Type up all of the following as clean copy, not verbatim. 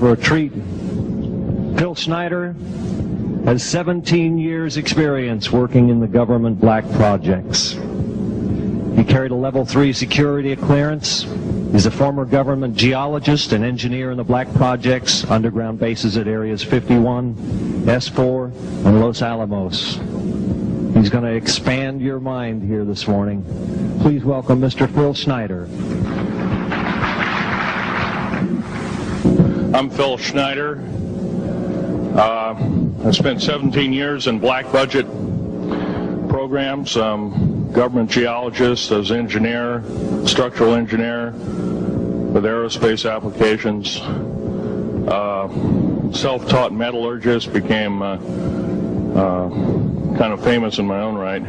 for a treat. Phil Schneider has 17 years experience working in the government black projects. He carried a level 3 security clearance. He's a former government geologist and engineer in the black projects, underground bases at areas 51, S4, and Los Alamos. He's going to expand your mind here this morning. Please welcome Mr. Phil Schneider. I'm Phil Schneider. I spent 17 years in black budget programs. Government geologist, as engineer, structural engineer with aerospace applications. Self-taught metallurgist, became kind of famous in my own right.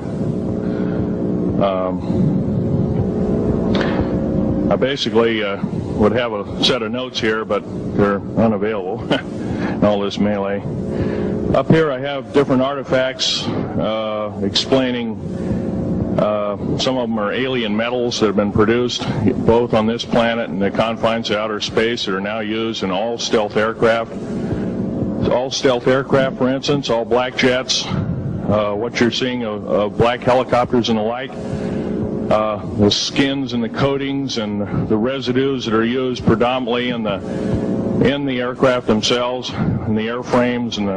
I basically would have a set of notes here, but they're unavailable in all this melee. Up here I have different artifacts explaining some of them are alien metals that have been produced both on this planet and the confines of outer space that are now used in all stealth aircraft. All stealth aircraft, for instance, all black jets, what you're seeing of black helicopters and the like, the skins and the coatings and the residues that are used predominantly in the aircraft themselves, in the airframes and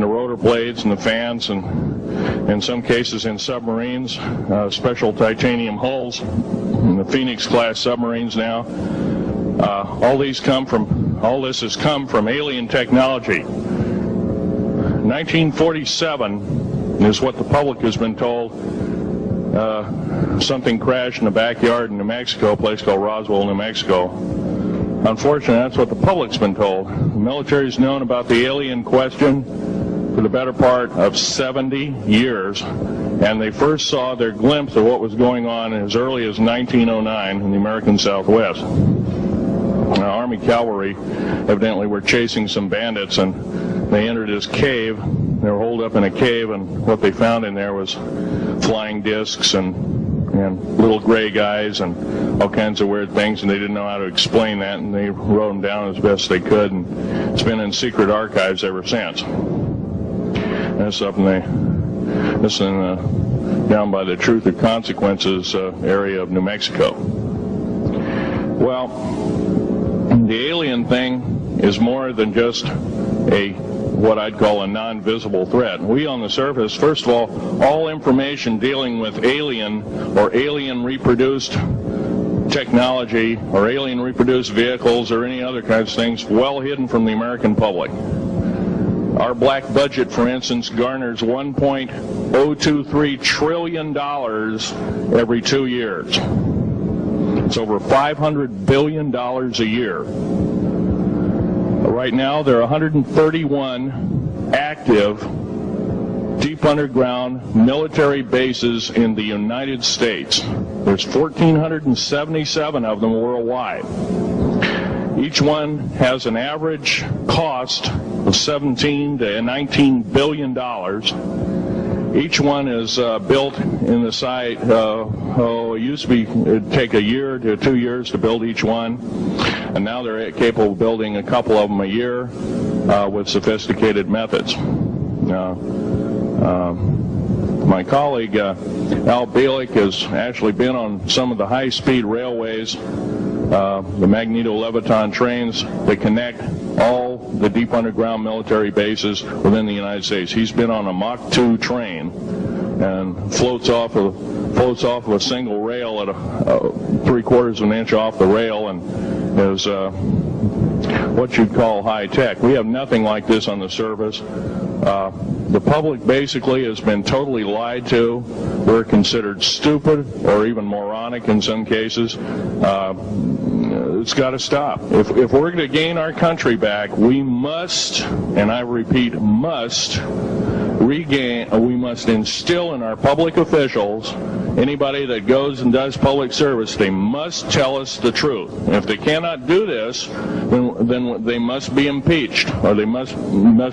the rotor blades and the fans, and in some cases in submarines, special titanium hulls in the Phoenix class submarines now. All this has come from alien technology. 1947 is what the public has been told. Something crashed in the backyard in New Mexico, a place called Roswell, New Mexico. Unfortunately, that's what the public's been told. The military's known about the alien question for the better part of 70 years, and they first saw their glimpse of what was going on as early as 1909 in the American Southwest. Army cavalry evidently were chasing some bandits, and they entered this cave. They were holed up in a cave, and what they found in there was flying discs and little gray guys and all kinds of weird things, and they didn't know how to explain that, and they wrote them down as best they could, and it's been in secret archives ever since. That's up in down by the Truth or Consequences area of New Mexico. Well, the alien thing is more than just what I'd call a non-visible threat. We on the surface, first of all information dealing with alien or alien reproduced technology or alien reproduced vehicles or any other kinds of things well hidden from the American public. Our black budget, for instance, garners $1.023 trillion every 2 years. It's over $500 billion a year. Right now, there are 131 active deep underground military bases in the United States. There's 1,477 of them worldwide. Each one has an average cost of $17 to $19 billion. Each one is built in the site. It used to be it'd take a year to 2 years to build each one, and now they're capable of building a couple of them a year with sophisticated methods. My colleague Al Bielek has actually been on some of the high-speed railways, the magneto-leviton trains that connect all the deep underground military bases within the United States. He's been on a Mach 2 train and floats off of a single rail at a 3/4 of an inch off the rail, and is what you'd call high tech. We have nothing like this on the surface. The public basically has been totally lied to. We're considered stupid or even moronic in some cases. It's got to stop. If we're going to gain our country back, we must, and I repeat, must instill in our public officials, anybody that goes and does public service, they must tell us the truth. And if they cannot do this, then they must be impeached, or they must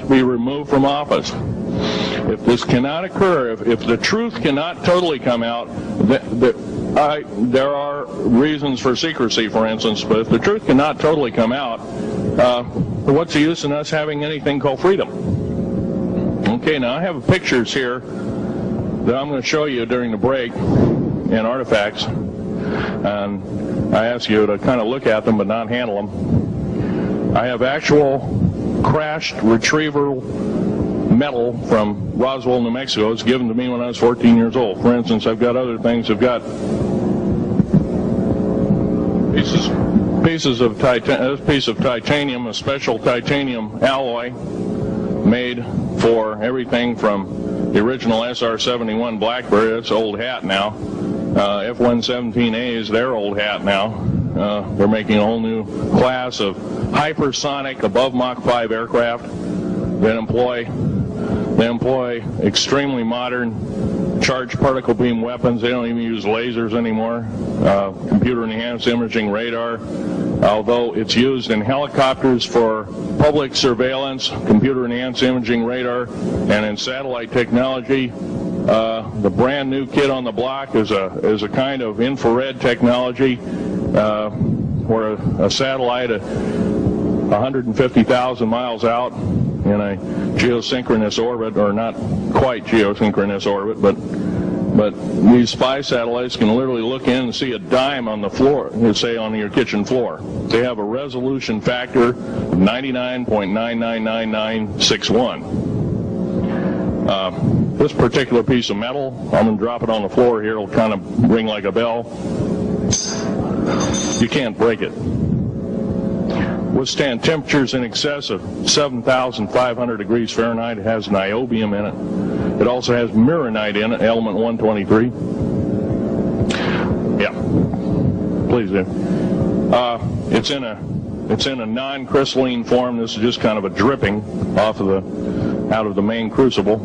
be removed from office. If this cannot occur, if the truth cannot totally come out, there are reasons for secrecy, for instance, but if the truth cannot totally come out, what's the use in us having anything called freedom? Okay, now I have pictures here that I'm going to show you during the break in artifacts, and I ask you to kind of look at them but not handle them. I have actual crashed retriever metal from Roswell, New Mexico. It's given to me when I was 14 years old. For instance, I've got other things. I've got pieces of titanium, a special titanium alloy made for everything from the original SR-71 Blackberry. That's old hat now. F-117A is their old hat now. They're making a whole new class of hypersonic above Mach 5 aircraft that employ extremely modern charged particle beam weapons. They don't even use lasers anymore. Computer enhanced imaging radar, although it's used in helicopters for public surveillance, computer enhanced imaging radar, and in satellite technology. The brand new kid on the block is a kind of infrared technology where a satellite 150,000 miles out in a geosynchronous orbit, or not quite geosynchronous orbit, but these spy satellites can literally look in and see a dime on the floor, let's say on your kitchen floor. They have a resolution factor of 99.999961. This particular piece of metal, I'm going to drop it on the floor here, it'll kind of ring like a bell. You can't break it. Withstand temperatures in excess of 7,500 degrees Fahrenheit. It has niobium in it. It also has mironite in it, element 123. Yeah, please do. It's in a non-crystalline form. This is just kind of a dripping out of the main crucible.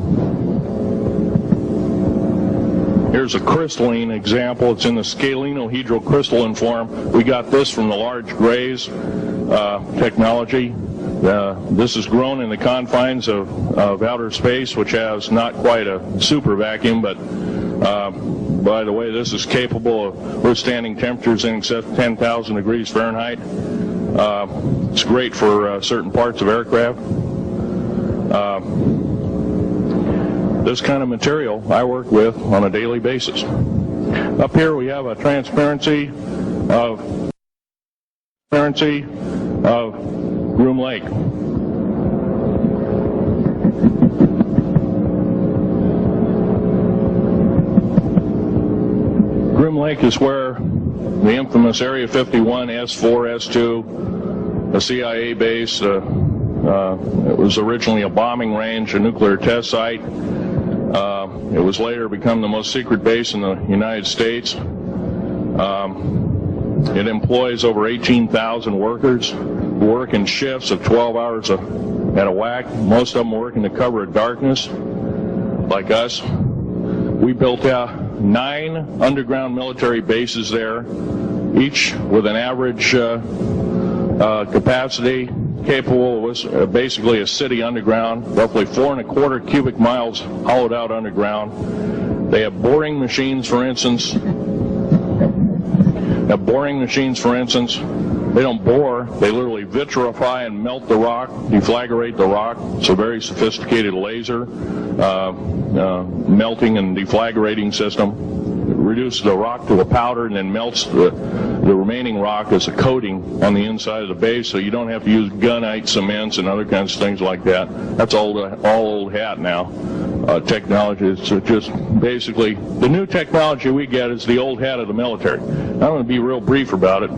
Here's a crystalline example. It's in the scalenohedral crystalline form. We got this from the large grays technology. This is grown in the confines of outer space, which has not quite a super vacuum, but by the way, this is capable of withstanding temperatures in excess of 10,000 degrees Fahrenheit. It's great for certain parts of aircraft. This kind of material I work with on a daily basis. Up here we have a transparency of Groom Lake. Groom Lake is where the infamous Area 51, S4, S2, a CIA base, it was originally a bombing range, a nuclear test site. It was later become the most secret base in the United States. It employs over 18,000 workers who work in shifts of 12 hours at a whack. Most of them work in the cover of darkness, like us. We built out 9 underground military bases there, each with an average capacity capable of basically a city underground, roughly 4¼ cubic miles hollowed out underground. They have boring machines, for instance. They don't bore, they literally vitrify and melt the rock, deflagrate the rock. It's a very sophisticated laser melting and deflagrating system. It reduces the rock to a powder and then melts the remaining rock as a coating on the inside of the base, so you don't have to use gunite cements and other kinds of things like that. That's all old hat now. Technology is just basically the new technology we get is the old hat of the military. I'm going to be real brief about it.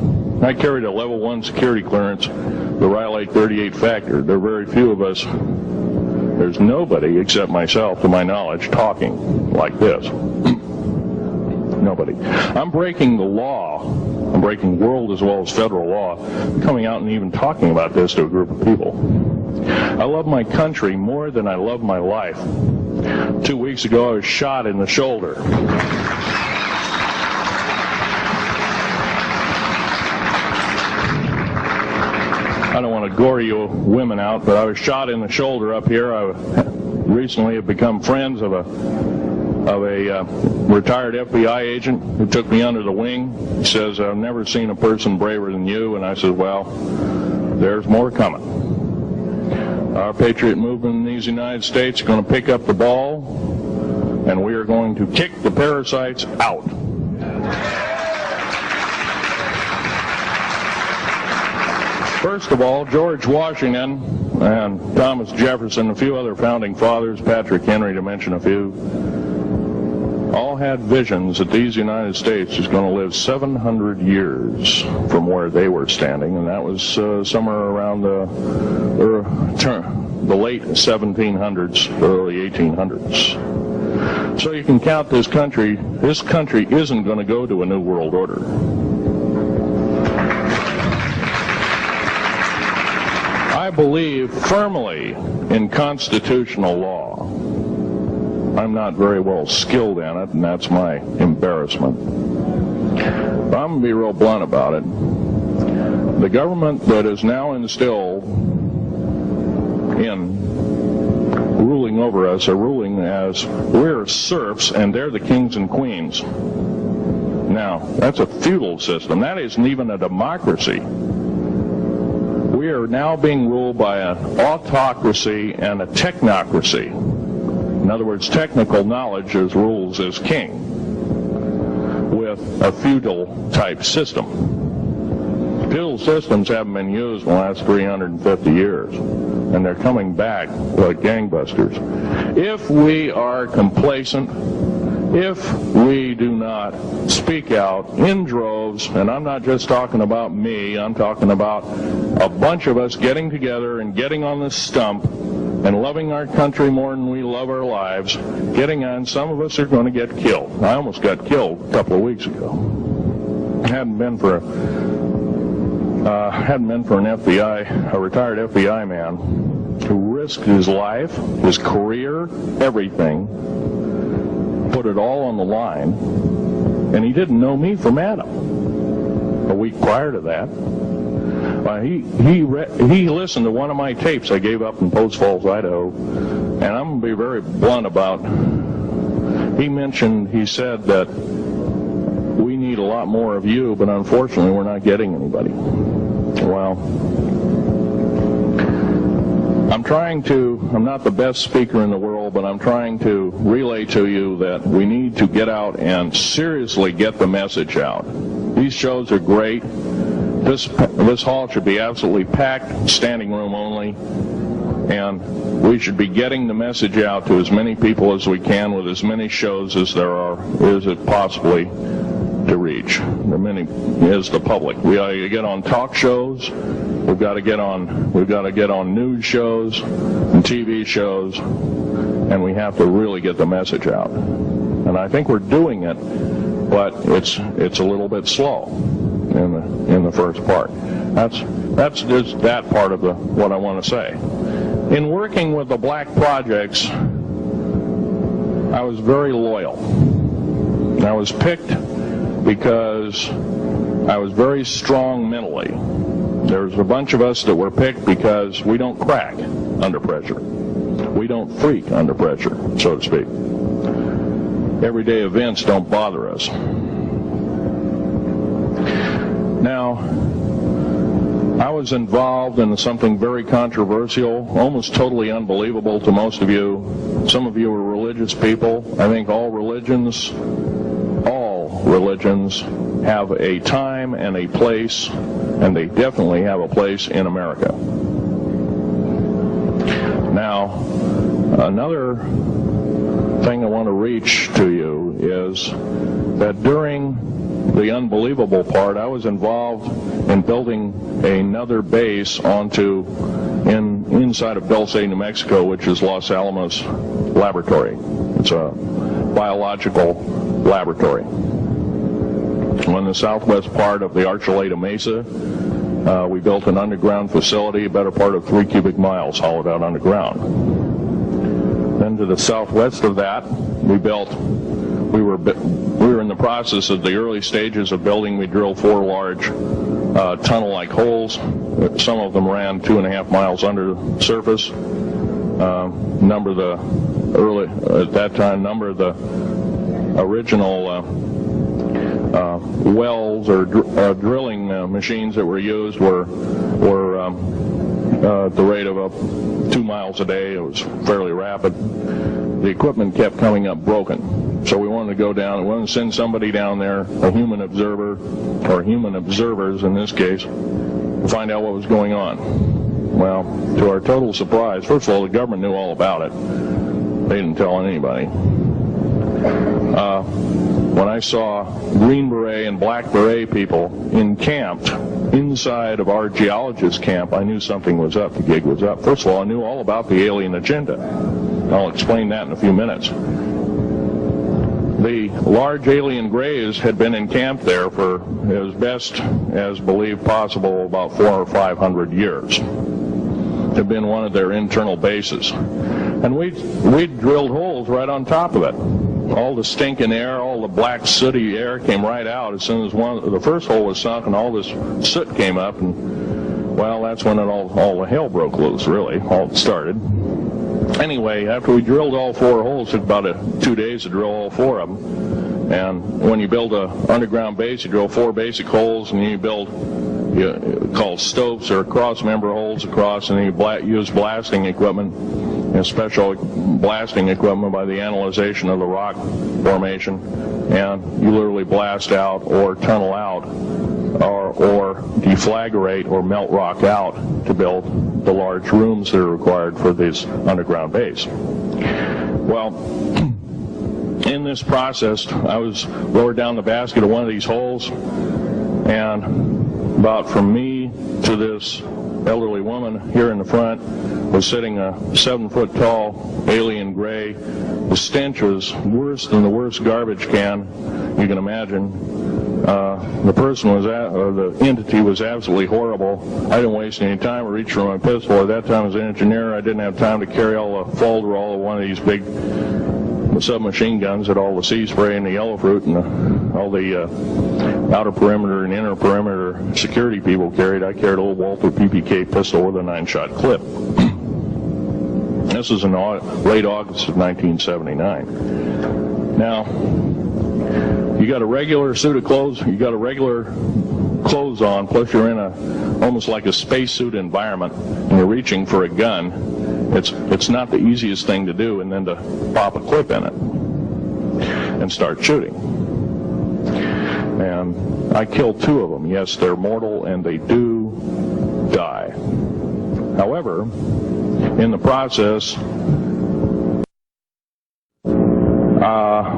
I carried a level 1 security clearance, the Rylate 38 factor. There are very few of us. There's nobody except myself, to my knowledge, talking like this. Nobody. I'm breaking the law. I'm breaking world as well as federal law, coming out and even talking about this to a group of people. I love my country more than I love my life. 2 weeks ago, I was shot in the shoulder. I don't want to gore you women out, but I was shot in the shoulder up here. I recently have become friends of a retired FBI agent who took me under the wing. He says, I've never seen a person braver than you. And I said, well, there's more coming. Our patriot movement in these United States is going to pick up the ball, and we are going to kick the parasites out. First of all, George Washington and Thomas Jefferson, a few other founding fathers, Patrick Henry to mention a few, all had visions that these United States is going to live 700 years from where they were standing, and that was somewhere around the late 1700s, early 1800s. So you can count this country isn't going to go to a new world order. I believe firmly in constitutional law. I'm not very well skilled in it, and that's my embarrassment. But I'm going to be real blunt about it. The government that is now instilled in ruling over us are ruling as we're serfs and they're the kings and queens. Now, that's a feudal system. That isn't even a democracy. We are now being ruled by an autocracy and a technocracy. In other words, technical knowledge as rules as king, with a feudal type system. Feudal systems haven't been used in the last 350 years, and they're coming back like gangbusters. If we are complacent, if we do not speak out in droves, and I'm not just talking about me, I'm talking about a bunch of us getting together and getting on the stump and loving our country more than we love our lives, getting on, some of us are going to get killed. I almost got killed a couple of weeks ago. Hadn't been for an FBI, a retired FBI man who risked his life, his career, everything, put it all on the line, and he didn't know me from Adam. A week prior to that, he listened to one of my tapes I gave up in Post Falls, Idaho, and I'm going to be very blunt about. He said that we need a lot more of you, but unfortunately we're not getting anybody. Well, I'm not the best speaker in the world, but I'm trying to relay to you that we need to get out and seriously get the message out. These shows are great. This hall should be absolutely packed, standing room only, and we should be getting the message out to as many people as we can with as many shows as there is it possibly to reach. The many is the public. We ought to get on talk shows. We've got to get on news shows and TV shows, and we have to really get the message out. And I think we're doing it, but it's a little bit slow in the first part. That's just that part of what I want to say. In working with the black projects, I was very loyal. I was picked because I was very strong mentally. There's a bunch of us that were picked because we don't crack under pressure. We don't freak under pressure, so to speak. Everyday events don't bother us. Now, I was involved in something very controversial, almost totally unbelievable to most of you. Some of you are religious people. I think all religions have a time and a place, and they definitely have a place in America. Now, another thing I want to reach to you is that during the unbelievable part, I was involved in building another base inside of Dulce, New Mexico, which is Los Alamos Laboratory. It's a biological laboratory. On the southwest part of the Archuleta Mesa, we built an underground facility, a better part of 3 cubic miles hollowed out underground. Then to the southwest of that, we were in the process of the early stages of building. We drilled 4 large tunnel-like holes. Some of them ran 2.5 miles under the surface. Number of the original wells or drilling machines that were used were at the rate of 2 miles a day. It was fairly rapid. The equipment kept coming up broken. So we wanted to go down, we wanted to send somebody down there, a human observer, or human observers in this case, to find out what was going on. Well, to our total surprise, first of all, the government knew all about it. They didn't tell anybody. When I saw Green Beret and Black Beret people encamped inside of our geologist camp, I knew something was up, the gig was up. First of all, I knew all about the alien agenda. I'll explain that in a few minutes. The large alien grays had been encamped there for as best as believed possible about 400 or 500 years. Had been one of their internal bases. And we drilled holes right on top of it. All the stinking air, all the black sooty air came right out as soon as the first hole was sunk, and all this soot came up, and well, that's when all the hell broke loose, really, all started. Anyway, after we drilled all 4 holes, it took about 2 days to drill all 4 of them. And when you build an underground base, you drill 4 basic holes, and then you build called stopes or cross-member holes across, and then you use blasting equipment, special blasting equipment by the analyzation of the rock formation, and you literally blast out or tunnel out or deflagrate or melt rock out to build the large rooms that are required for this underground base. Well, in this process, I was lowered down the basket of one of these holes, and about from me to this elderly woman here in the front was sitting a 7-foot-tall alien gray. The stench was worse than the worst garbage can you can imagine. The person was the entity was absolutely horrible. I didn't waste any time. I reached for my pistol. At that time, as an engineer, I didn't have time to carry all the folderol of one of these big submachine guns that all the sea spray and the yellow fruit and all the outer perimeter and inner perimeter security people carried. I carried a little Walther PPK pistol with a 9-shot clip. This is in late August of 1979. Now, you got a regular suit of clothes, you got a regular clothes on, plus you're in almost like a spacesuit environment, and you're reaching for a gun. It's not the easiest thing to do, and then to pop a clip in it and start shooting. And I killed 2 of them. Yes, they're mortal, and they do die. However, in the process,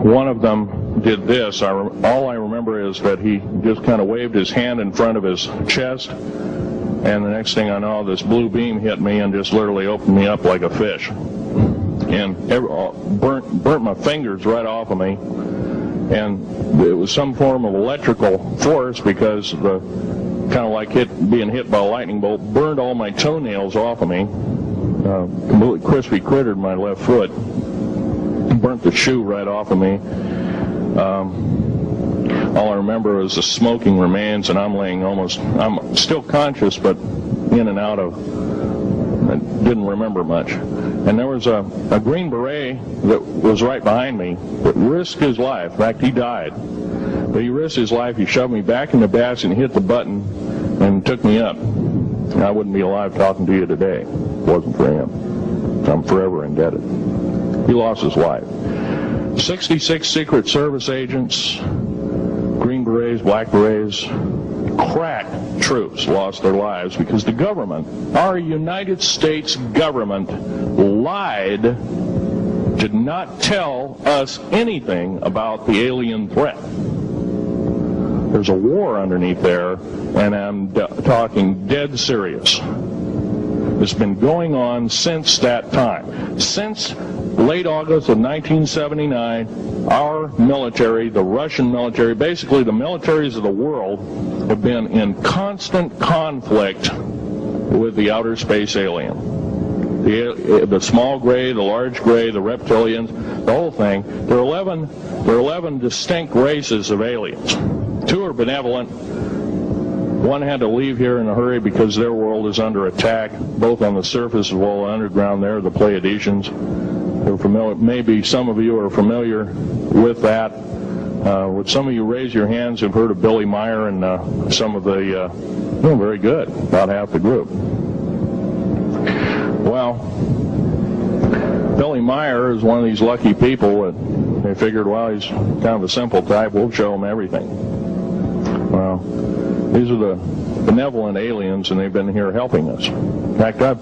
one of them did this. All I remember is that he just kind of waved his hand in front of his chest, and the next thing I know, this blue beam hit me and just literally opened me up like a fish, and burnt my fingers right off of me. And it was some form of electrical force, because the kind of like being hit by a lightning bolt burned all my toenails off of me. Completely crispy crittered my left foot, burnt the shoe right off of me. All I remember is the smoking remains, and I'm still conscious, but in and out of, I didn't remember much. And there was a Green Beret that was right behind me that risked his life. In fact, he died. But he risked his life. He shoved me back in the basket and hit the button and took me up. I wouldn't be alive talking to you today if it wasn't for him. I'm forever indebted. He lost his life. 66 Secret Service agents, Green Berets, Black Berets, crack troops lost their lives because the government, our United States government, lied, did not tell us anything about the alien threat. There's a war underneath there, and I'm talking dead serious. It's been going on since that time. Since late August of 1979, our military, the Russian military, basically the militaries of the world, have been in constant conflict with the outer space alien. The small gray, the large gray, the reptilians, the whole thing. There are 11 distinct races of aliens. 2 are benevolent. 1 had to leave here in a hurry because their world is under attack, both on the surface as well as underground. There, the Pleiadians. Maybe some of you are familiar with that. Would some of you raise your hands who've heard of Billy Meyer and some of the, very good, about half the group. Well, Billy Meyer is one of these lucky people that they figured, well, he's kind of a simple type, we'll show him everything. Well, these are the benevolent aliens, and they've been here helping us. In fact, I have a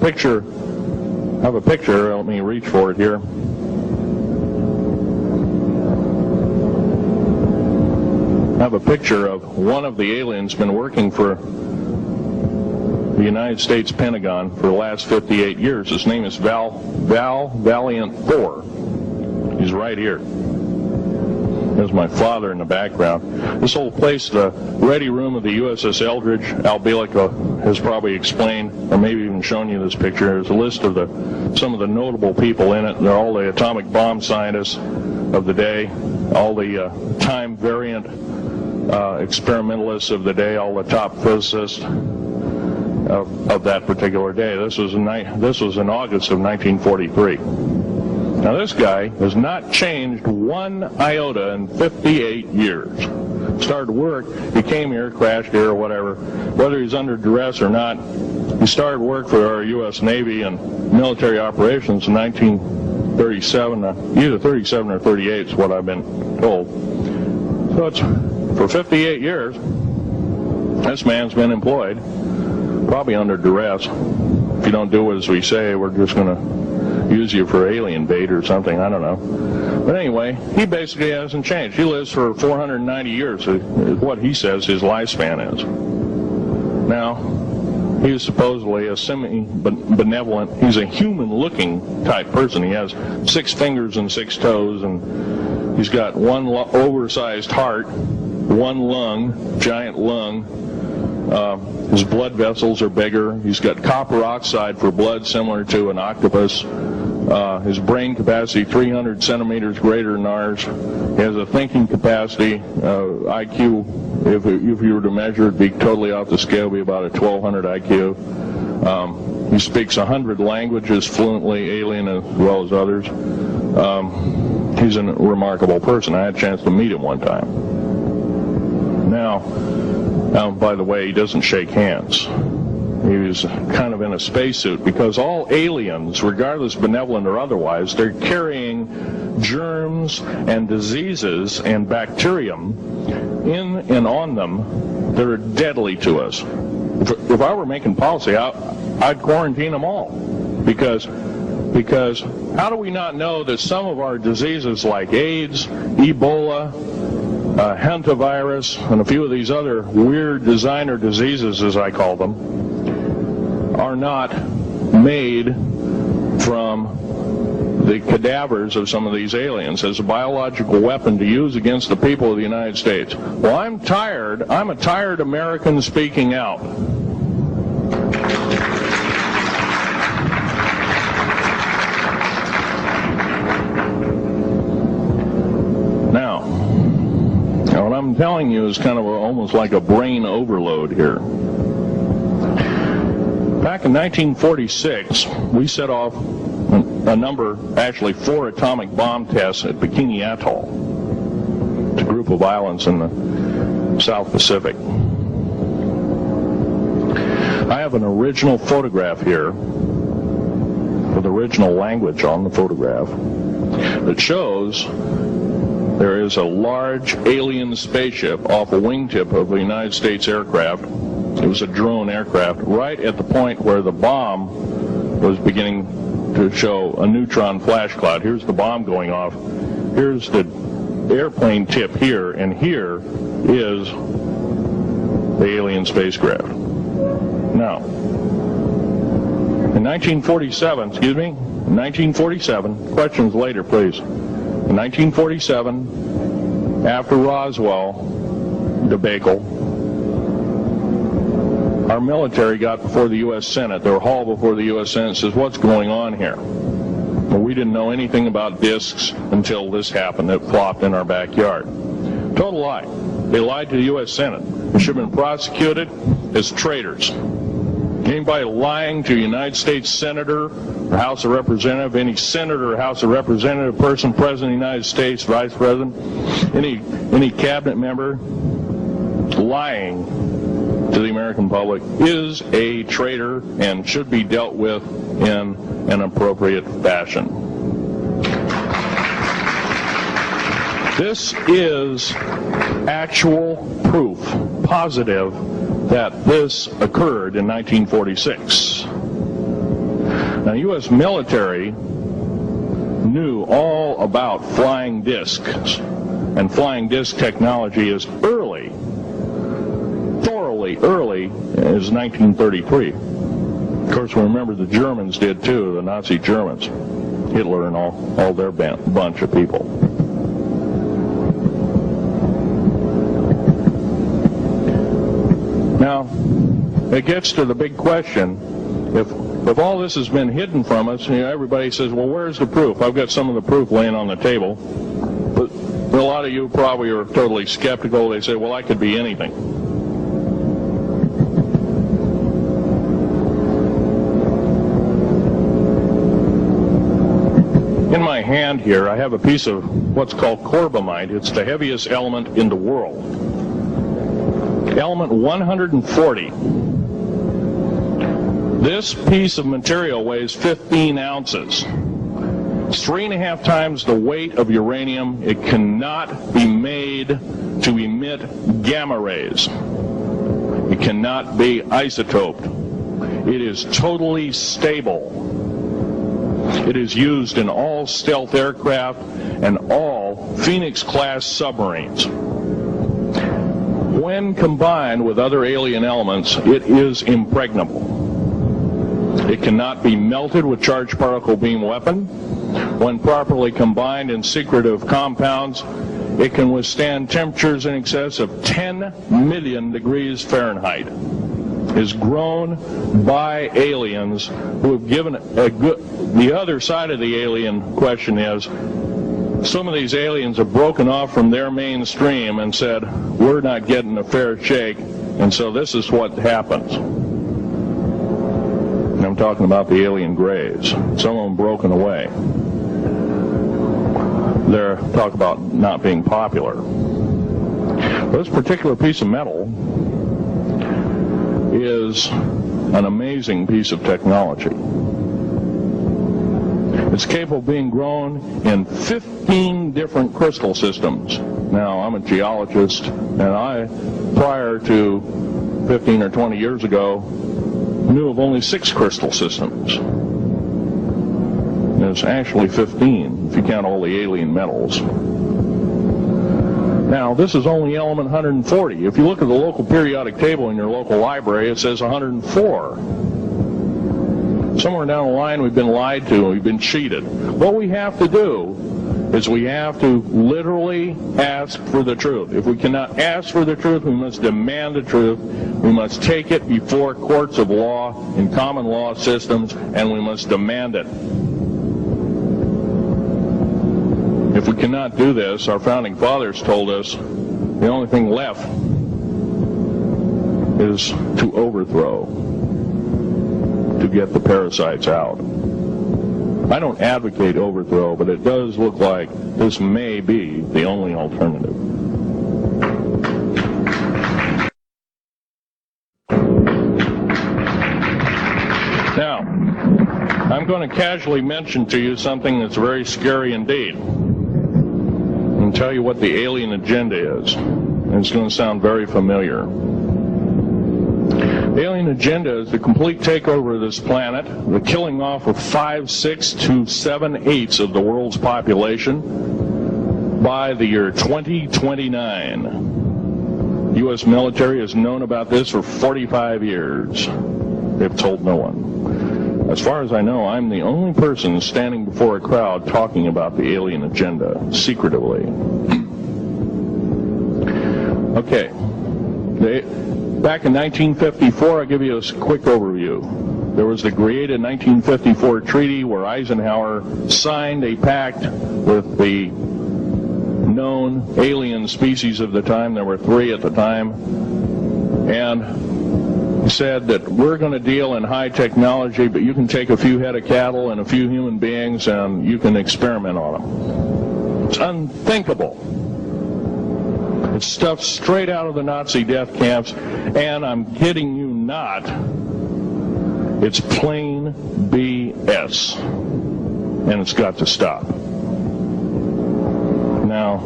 picture, let me reach for it here. I have a picture of one of the aliens been working for the United States Pentagon for the last 58 years. His name is Valiant Thor. He's right here. There's my father in the background. This whole place, the ready room of the USS Eldridge, Al Bielek has probably explained, or maybe even shown you this picture. There's a list of some of the notable people in it. They're all the atomic bomb scientists of the day, all the time variant experimentalists of the day, all the top physicists of that particular day. This was in August of 1943. Now this guy has not changed one iota in 58 years. Started work, he came here, crashed here or whatever, whether he's under duress or not. He started work for our U.S. Navy and military operations in 1937, either 37 or 38 is what I've been told. So it's for 58 years, this man's been employed, probably under duress. If you don't do as we say, we're just going to use you for alien bait or something, I don't know. But anyway, he basically hasn't changed. He lives for 490 years, is what he says his lifespan is. Now, he is supposedly a semi-benevolent, he's a human-looking type person. He has 6 fingers and 6 toes, and he's got one oversized heart, one lung, giant lung. His blood vessels are bigger. He's got copper oxide for blood, similar to an octopus. His brain capacity 300 centimeters greater than ours. He has a thinking capacity, IQ, if you were to measure it, be totally off the scale, be about a 1200 IQ. He speaks 100 languages fluently, alien as well as others. He's a remarkable person. I had a chance to meet him one time. Now, by the way, he doesn't shake hands. He was kind of in a spacesuit because all aliens, regardless benevolent or otherwise, they're carrying germs and diseases and bacterium in and on them that are deadly to us. If I were making policy, I'd quarantine them all because how do we not know that some of our diseases like AIDS, Ebola, hantavirus, and a few of these other weird designer diseases, as I call them, are not made from the cadavers of some of these aliens as a biological weapon to use against the people of the United States? Well, I'm a tired American speaking out. Now, what I'm telling you is kind of almost like a brain overload here. Back in 1946, we set off a number, actually 4 atomic bomb tests at Bikini Atoll. It's a group of islands in the South Pacific. I have an original photograph here with original language on the photograph that shows there is a large alien spaceship off a wingtip of a United States aircraft. It was a drone aircraft right at the point where the bomb was beginning to show a neutron flash cloud. Here's the bomb going off. Here's the airplane tip here, and here is the alien spacecraft. Now, in 1947, questions later, please. In 1947, after Roswell debacle, our military got before the U.S. Senate. They were hauled before the U.S. Senate and says, what's going on here? Well, we didn't know anything about discs until this happened. It flopped in our backyard. Total lie. They lied to the U.S. Senate. They should have been prosecuted as traitors. Anybody lying to a United States Senator or House of Representative, any Senator or House of Representative, person, President of the United States, Vice President, any cabinet member lying to the American public is a traitor and should be dealt with in an appropriate fashion. This is actual proof, positive, that this occurred in 1946. Now, U.S. military knew all about flying discs, and flying disc technology is thoroughly early as 1933. Of course, we remember the Germans did too, the Nazi Germans, Hitler and all their bunch of people. Now, it gets to the big question, if all this has been hidden from us, everybody says, well, where's the proof? I've got some of the proof laying on the table. But a lot of you probably are totally skeptical. They say, well, I could be anything. In my hand here, I have a piece of what's called corbamite. It's the heaviest element in the world. Element 140. This piece of material weighs 15 ounces. It's 3.5 times the weight of uranium. It cannot be made to emit gamma rays. It cannot be isotoped. It is totally stable. It is used in all stealth aircraft and all Phoenix-class submarines. When combined with other alien elements, it is impregnable. It cannot be melted with charged particle beam weapon. When properly combined in secretive compounds, it can withstand temperatures in excess of 10 million degrees Fahrenheit. It is grown by aliens who have given a good... The other side of the alien question is, some of these aliens have broken off from their mainstream and said, we're not getting a fair shake, and so this is what happens. And I'm talking about the alien grays. Some of them broken away. They're talk about not being popular. This particular piece of metal is an amazing piece of technology. It's capable of being grown in 15 different crystal systems. Now, I'm a geologist, and I, prior to 15 or 20 years ago, knew of only 6 crystal systems. There's actually 15, if you count all the alien metals. Now, this is only element 140. If you look at the local periodic table in your local library, it says 104. Somewhere down the line, we've been lied to, we've been cheated. What we have to do is we have to literally ask for the truth. If we cannot ask for the truth, we must demand the truth. We must take it before courts of law in common law systems, and we must demand it. If we cannot do this, our founding fathers told us the only thing left is to overthrow, to get the parasites out. I don't advocate overthrow, but it does look like this may be the only alternative. Now, I'm going to casually mention to you something that's very scary indeed, and tell you what the alien agenda is. And it's going to sound very familiar. The alien agenda is the complete takeover of this planet, the killing off of 5, 6 to 7/8 of the world's population by the year 2029. U.S. military has known about this for 45 years. They've told no one. As far as I know, I'm the only person standing before a crowd talking about the alien agenda, secretively. Okay. Back in 1954, I'll give you a quick overview. There was the Jrieada 1954 treaty where Eisenhower signed a pact with the known alien species of the time. There were 3 at the time. And said that we're going to deal in high technology, but you can take a few head of cattle and a few human beings and you can experiment on them. It's unthinkable. It's stuff straight out of the Nazi death camps, and I'm kidding you not, it's plain BS, and it's got to stop. Now,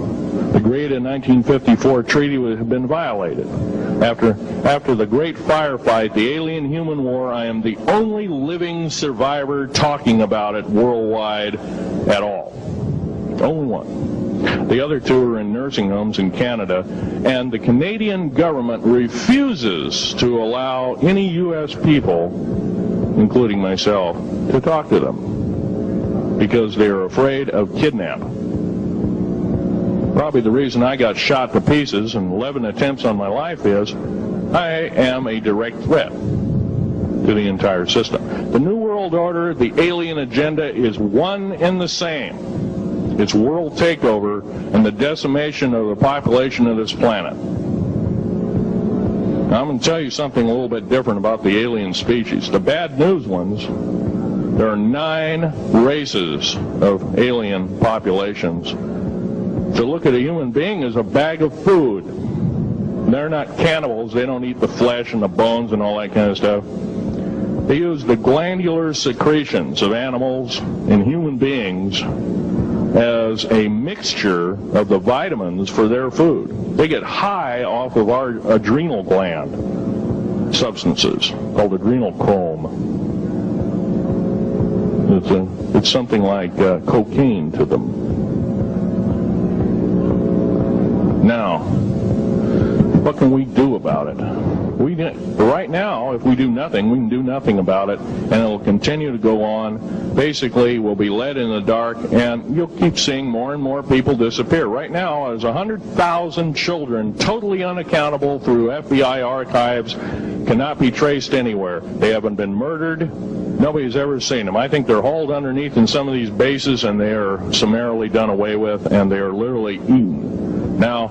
the Grenada 1954 treaty would have been violated. After the great firefight, the alien-human war, I am the only living survivor talking about it worldwide at all. Only one. The other two are in nursing homes in Canada, and the Canadian government refuses to allow any U.S. people, including myself, to talk to them because they are afraid of kidnapping. Probably the reason I got shot to pieces and 11 attempts on my life is I am a direct threat to the entire system. The New World Order, the alien agenda is one and the same. It's world takeover and the decimation of the population of this planet. Now, I'm going to tell you something a little bit different about the alien species. The bad news ones, there are 9 races of alien populations. To look at a human being as a bag of food. They're not cannibals. They don't eat the flesh and the bones and all that kind of stuff. They use the glandular secretions of animals and human beings as a mixture of the vitamins for their food. They get high off of our adrenal gland substances called adrenal chrome. It's something like cocaine to them. Now, what can we do about it? Right now, if we do nothing, we can do nothing about it, and it will continue to go on. Basically, we'll be led in the dark, and you'll keep seeing more and more people disappear. Right now, there's 100,000 children totally unaccountable through FBI archives, cannot be traced anywhere. They haven't been murdered. Nobody's ever seen them. I think they're hauled underneath in some of these bases, and they are summarily done away with, and they are literally eaten. Now,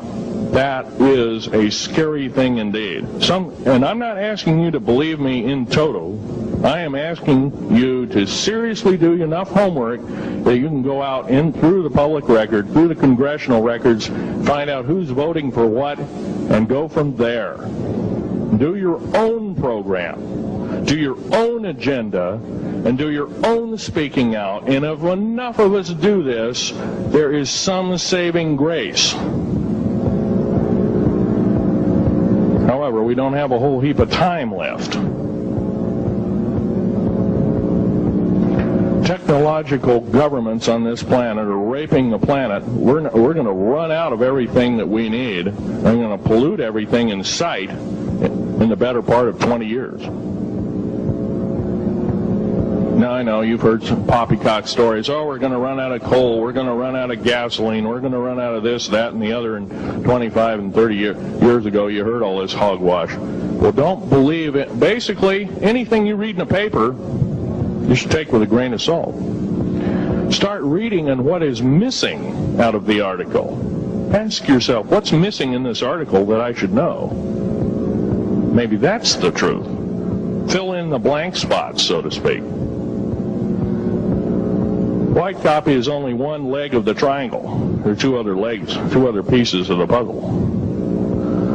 that is a scary thing indeed. And I'm not asking you to believe me in toto. I am asking you to seriously do enough homework that you can go out in through the public record, through the congressional records, find out who's voting for what, and go from there. Do your own program. Do your own agenda, and do your own speaking out. And if enough of us do this, there is some saving grace. However, we don't have a whole heap of time left. Technological governments on this planet are raping the planet. We're going to run out of everything that we need. We're going to pollute everything in sight in the better part of 20 years. Now, I know you've heard some poppycock stories. Oh, we're going to run out of coal. We're going to run out of gasoline. We're going to run out of this, that, and the other. And 25 and 30 years ago, you heard all this hogwash. Well, don't believe it. Basically, anything you read in a paper, you should take with a grain of salt. Start reading on what is missing out of the article. Ask yourself, what's missing in this article that I should know? Maybe that's the truth. Fill in the blank spots, so to speak. White copy is only one leg of the triangle. There are 2 other legs, 2 other pieces of the puzzle.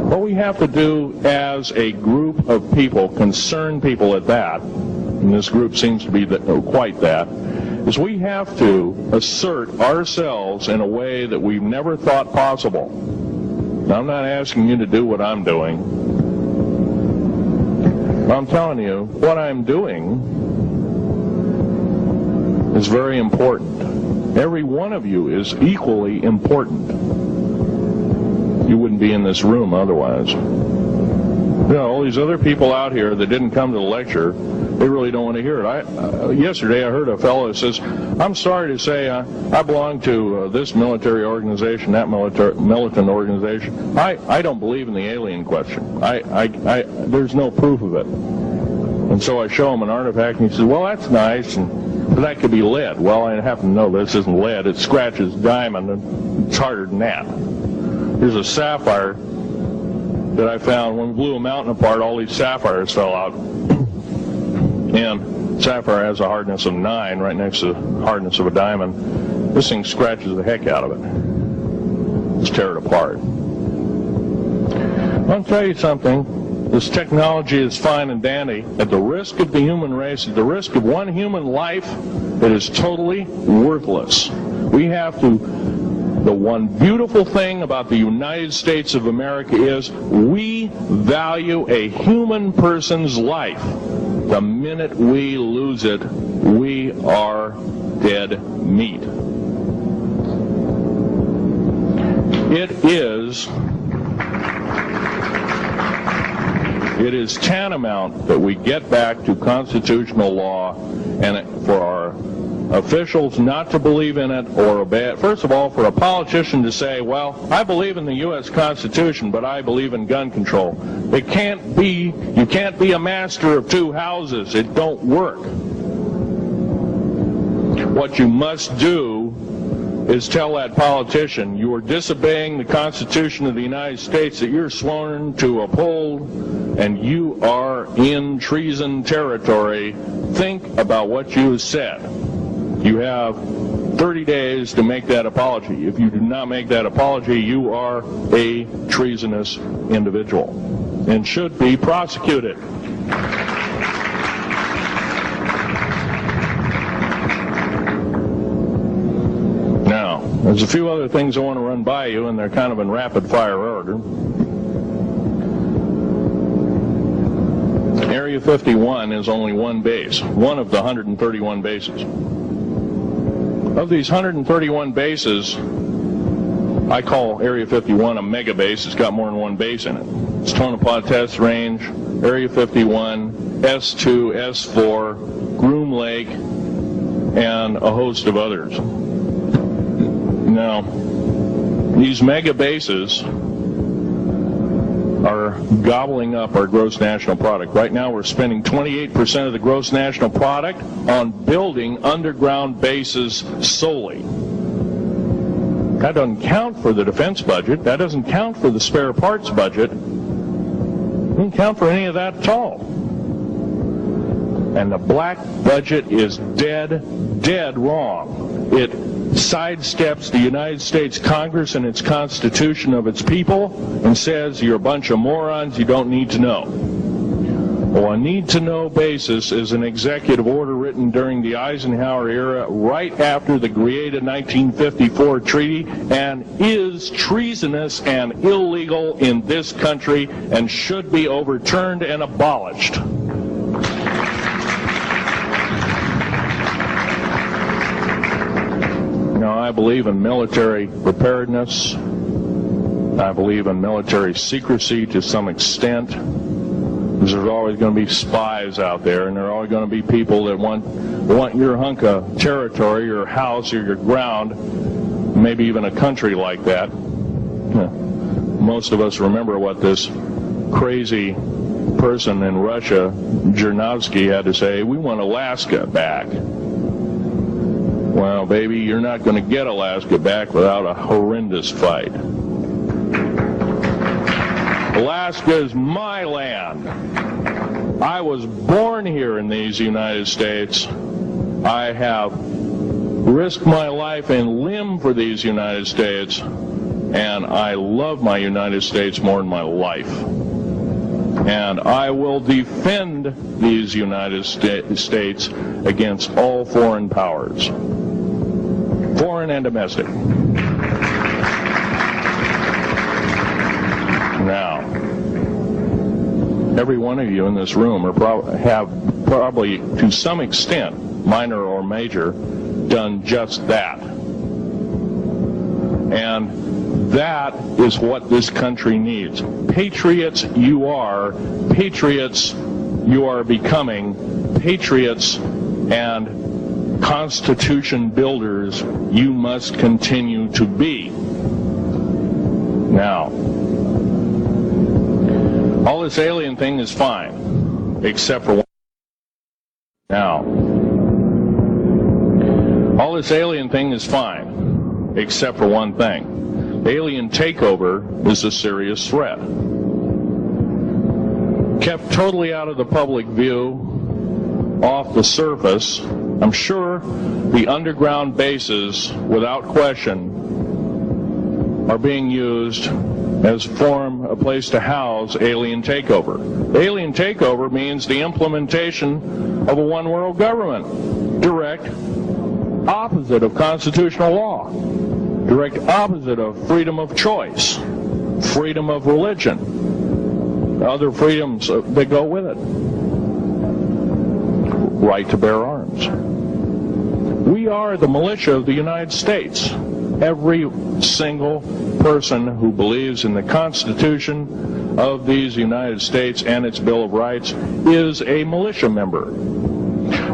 What we have to do as a group of people, concerned people at that, and this group seems to be quite that, is we have to assert ourselves in a way that we've never thought possible. Now, I'm not asking you to do what I'm doing. I'm telling you, what I'm doing is very important. Every one of you is equally important. You wouldn't be in this room otherwise. You know, all these other people out here that didn't come to the lecture, they really don't want to hear it. Yesterday I heard a fellow that says, I'm sorry to say I belong to this military organization, that militant organization. I don't believe in the alien question. There's no proof of it. And so I show him an artifact, and he says, well, that's nice, but that could be lead. Well, I happen to know this isn't lead. It scratches diamond, and it's harder than that. Here's a sapphire. that I found when we blew a mountain apart, all these sapphires fell out. And sapphire has a hardness of 9 right next to the hardness of a diamond. This thing scratches the heck out of it. Let's tear it apart. I'll tell you something. This technology is fine and dandy. At the risk of the human race, at the risk of one human life, it is totally worthless. We have to, the one beautiful thing about the United States of America is we value a human person's life. The minute we lose it, we are dead meat. It is tantamount that we get back to constitutional law, and for our officials not to believe in it or obey it. First of all, for a politician to say, well, I believe in the U.S. Constitution, but I believe in gun control. You can't be a master of two houses. It don't work. What you must do is tell that politician you are disobeying the Constitution of the United States that you're sworn to uphold, and you are in treason territory. Think about what you have said. You have 30 days to make that apology. If you do not make that apology, you are a treasonous individual and should be prosecuted. Now, there's a few other things I want to run by you, and they're kind of in rapid fire order. Area 51 is only one base, one of the 131 bases. Of these 131 bases, I call Area 51 a mega base. It's got more than one base in it. It's Tonopah Test Range, Area 51, S2, S4, Groom Lake, and a host of others. Now, these mega bases are gobbling up our gross national product. Right now we're spending 28% of the gross national product on building underground bases solely. That doesn't count for the defense budget. That doesn't count for the spare parts budget. It doesn't count for any of that at all. And the black budget is dead wrong. It sidesteps the United States Congress and its Constitution of its people and says you're a bunch of morons, you don't need to know. Well, a need-to-know basis is an executive order written during the Eisenhower era right after the Grenada 1954 treaty and is treasonous and illegal in this country and should be overturned and abolished. I believe in military preparedness. I believe in military secrecy to some extent. Because there's always going to be spies out there, and there are always going to be people that want your hunk of territory, your house, or your ground, maybe even a country like that. Most of us remember what this crazy person in Russia, Zhirinovsky, had to say. We want Alaska back. Well, baby, you're not going to get Alaska back without a horrendous fight. Alaska is my land. I was born here in these United States. I have risked my life and limb for these United States, and I love my United States more than my life. And I will defend these United States against all foreign powers, foreign and domestic. Now, every one of you in this room have probably, to some extent, minor or major, done just that. And that is what this country needs. Patriots you are. Patriots you are becoming. Patriots and Constitution builders you must continue to be. Now, all this alien thing is fine, except for one. Now, all this alien thing is fine, except for one thing. Alien takeover is a serious threat. kept totally out of the public view, off the surface. I'm sure the underground bases, without question, are being used as a place to house alien takeover. Alien takeover means the implementation of a one-world government. Direct opposite of constitutional law. Direct opposite of freedom of choice, freedom of religion, other freedoms that go with it. Right to bear arms. We are the militia of the United States. Every single person who believes in the Constitution of these United States and its Bill of Rights is a militia member.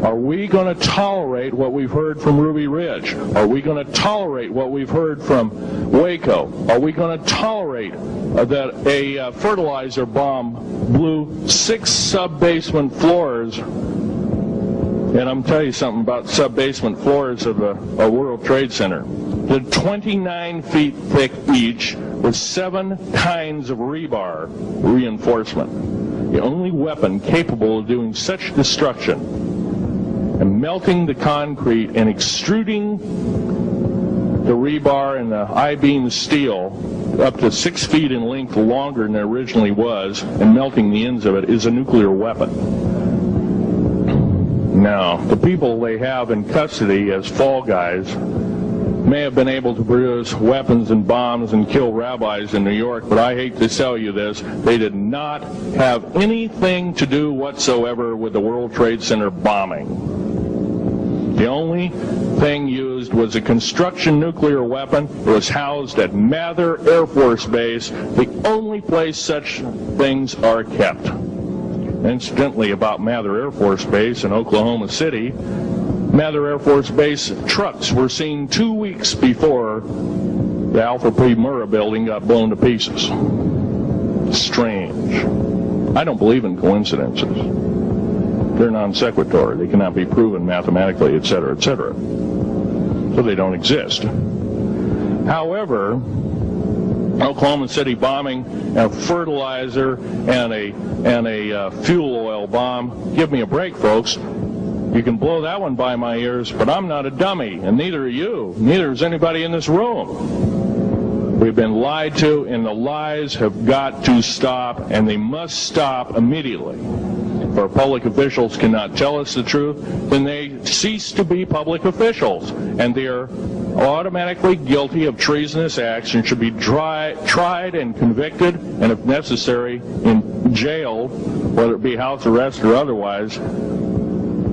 Are we going to tolerate what we've heard from Ruby Ridge? Are we going to tolerate what we've heard from Waco? Are we going to tolerate that a fertilizer bomb blew 6 sub-basement floors? And I'm telling you something about sub-basement floors of a World Trade Center. They're 29 feet thick each with 7 kinds of rebar reinforcement. The only weapon capable of doing such destruction and melting the concrete and extruding the rebar and the I-beam steel up to 6 feet in length longer than it originally was and melting the ends of it is a nuclear weapon. Now, the people they have in custody as fall guys may have been able to produce weapons and bombs and kill rabbis in New York, but I hate to tell you this, they did not have anything to do whatsoever with the World Trade Center bombing. The only thing used was a construction nuclear weapon. It was housed at Mather Air Force Base, the only place such things are kept. Incidentally, about Mather Air Force Base in Oklahoma City, Mather Air Force Base trucks were seen 2 weeks before the Alpha P. Murrah building got blown to pieces. Strange. I don't believe in coincidences. They're non sequitur. They cannot be proven mathematically, etc., etc. So they don't exist. However, Oklahoma City bombing, a fertilizer, and a fuel oil bomb. Give me a break, folks. You can blow that one by my ears, but I'm not a dummy, and neither are you. Neither is anybody in this room. We've been lied to, and the lies have got to stop, and they must stop immediately. If our public officials cannot tell us the truth, then they cease to be public officials, and they are automatically guilty of treasonous acts and should be tried and convicted, and if necessary, in jail, whether it be house arrest or otherwise,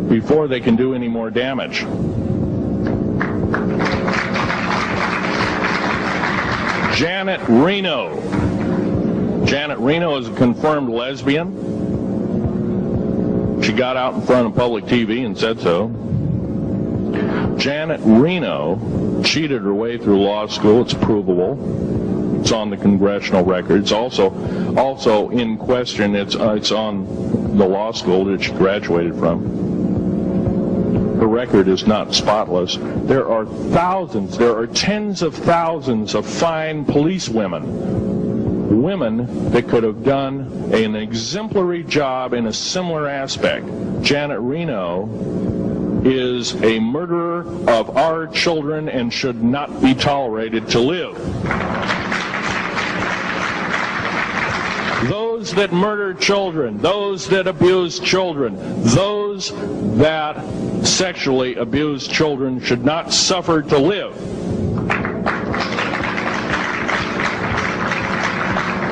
before they can do any more damage. Janet Reno. Janet Reno is a confirmed lesbian. She got out in front of public TV and said so. Janet Reno cheated her way through law school. It's provable. It's on the congressional record. It's also in question. It's on the law school that she graduated from. Her record is not spotless. There are thousands, there are tens of thousands of fine police women that could have done an exemplary job in a similar aspect. Janet Reno is a murderer of our children and should not be tolerated to live. Those that murder children, those that abuse children, those that sexually abuse children should not suffer to live.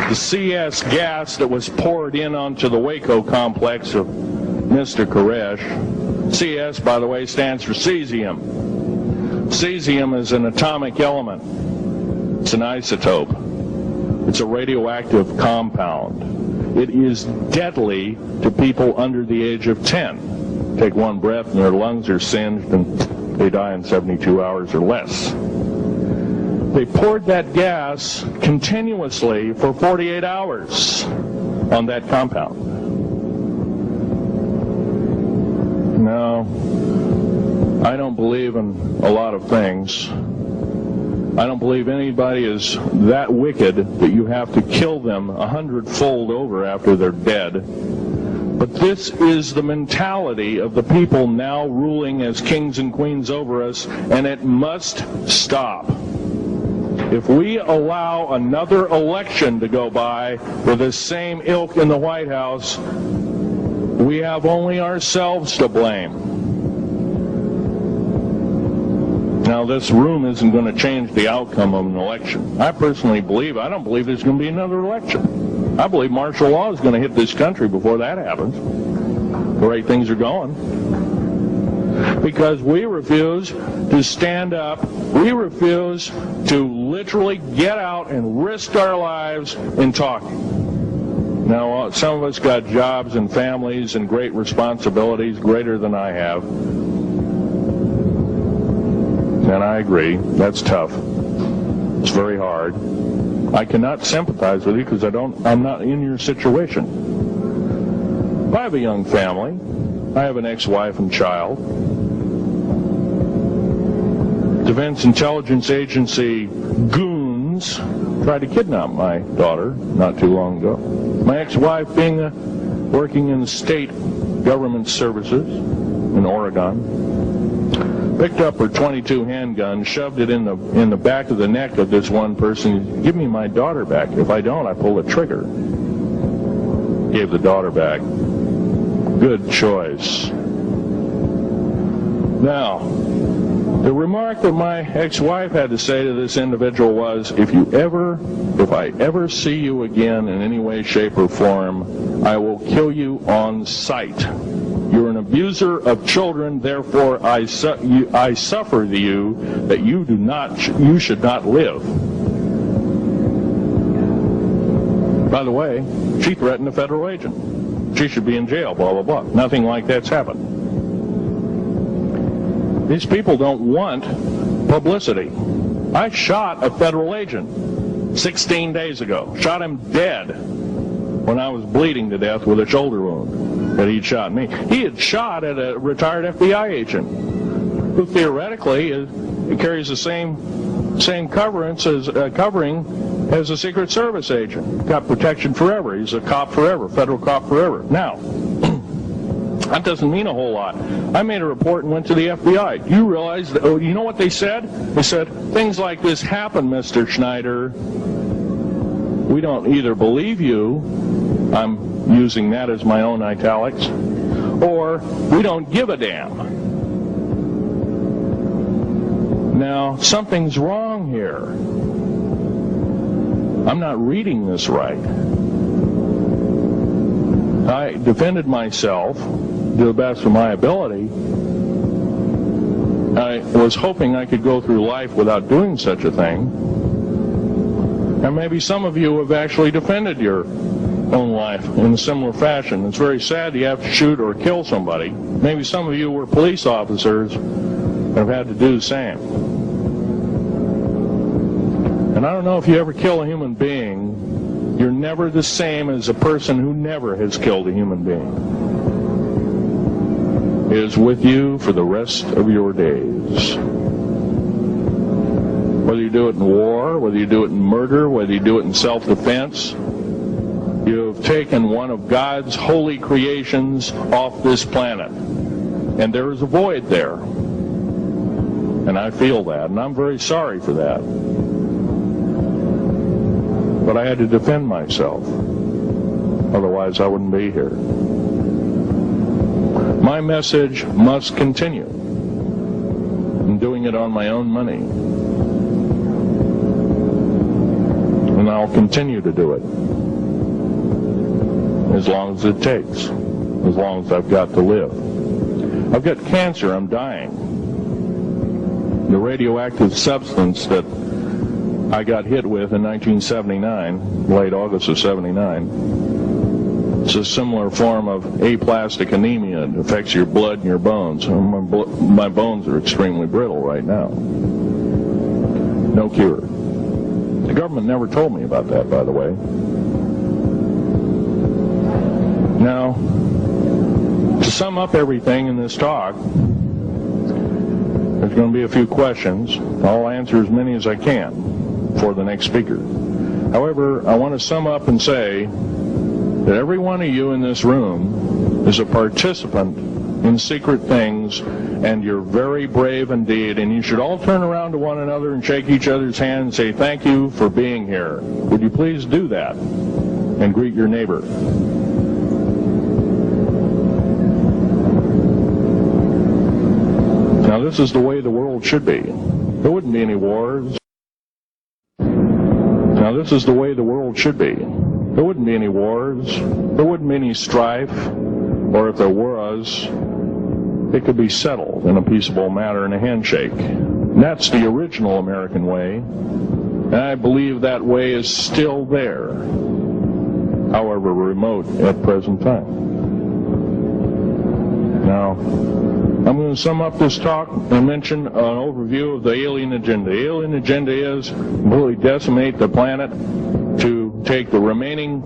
The CS gas that was poured in onto the Waco complex of Mr. Koresh. CS, by the way, stands for cesium. Cesium is an atomic element. It's an isotope. It's a radioactive compound. It is deadly to people under the age of 10. Take one breath and their lungs are singed and they die in 72 hours or less. They poured that gas continuously for 48 hours on that compound. No, I don't believe in a lot of things. I don't believe anybody is that wicked that you have to kill them 100-fold over after they're dead. But this is the mentality of the people now ruling as kings and queens over us, and it must stop. If we allow another election to go by with the same ilk in the White House, we have only ourselves to blame. Now, this room isn't going to change the outcome of an election. I personally believe, I don't believe there's going to be another election. I believe martial law is going to hit this country before that happens. The way things are going. Because we refuse to stand up. We refuse to literally get out and risk our lives in talking. Now, some of us got jobs and families and great responsibilities, greater than I have. And I agree, that's tough. It's very hard. I cannot sympathize with you because I'm not in your situation. I have a young family. I have an ex-wife and child. Defense Intelligence Agency goons tried to kidnap my daughter not too long ago. My ex-wife working in state government services in Oregon. Picked up her .22 handgun, shoved it in the back of the neck of this one person. Give me my daughter back. If I don't, I pull the trigger. Gave the daughter back. Good choice. Now, the remark that my ex-wife had to say to this individual was, if I ever see you again in any way, shape, or form, I will kill you on sight. You're an abuser of children, therefore I suffer to you that you should not live. By the way, she threatened a federal agent. She should be in jail, blah, blah, blah. Nothing like that's happened. These people don't want publicity. I shot a federal agent 16 days ago. Shot him dead when I was bleeding to death with a shoulder wound that he'd shot me. He had shot at a retired FBI agent who theoretically carries the same covering as a Secret Service agent. Got protection forever. He's a cop forever, federal cop forever. Now, that doesn't mean a whole lot. I made a report and went to the FBI. You realize that, you know what they said? They said, things like this happen, Mr. Schneider. We don't either believe you, I'm using that as my own italics, or we don't give a damn. Now, something's wrong here. I'm not reading this right. I defended myself to the best of my ability. I was hoping I could go through life without doing such a thing. And maybe some of you have actually defended your own life in a similar fashion. It's very sad you have to shoot or kill somebody. Maybe some of you were police officers and have had to do the same. And I don't know if you ever kill a human being, you're never the same as a person who never has killed a human being. It is with you for the rest of your days. Whether you do it in war, whether you do it in murder, whether you do it in self-defense, you have taken one of God's holy creations off this planet. And there is a void there. And I feel that, and I'm very sorry for that. But I had to defend myself. Otherwise, I wouldn't be here. My message must continue. I'm doing it on my own money. And I'll continue to do it. As long as it takes. As long as I've got to live. I've got cancer. I'm dying. The radioactive substance that I got hit with in 1979, late August of 79, it's a similar form of aplastic anemia. It affects your blood and your bones. My bones are extremely brittle right now. No cure. The government never told me about that, by the way. Now, to sum up everything in this talk, There's going to be a few questions. I'll answer as many as I can for the next speaker. However, I want to sum up and say that every one of you in this room is a participant in secret things, and you're very brave indeed, and you should all turn around to one another and shake each other's hand and say thank you for being here. Would you please do that and greet your neighbor? Now, this is the way the world should be. There wouldn't be any wars. Now, this is the way the world should be. There wouldn't be any wars. There wouldn't be any strife. Or if there was, it could be settled in a peaceable manner in a handshake. And that's the original American way. And I believe that way is still there, however remote at present time. Now, I'm going to sum up this talk and mention an overview of the alien agenda. The alien agenda is really decimate the planet, to take the remaining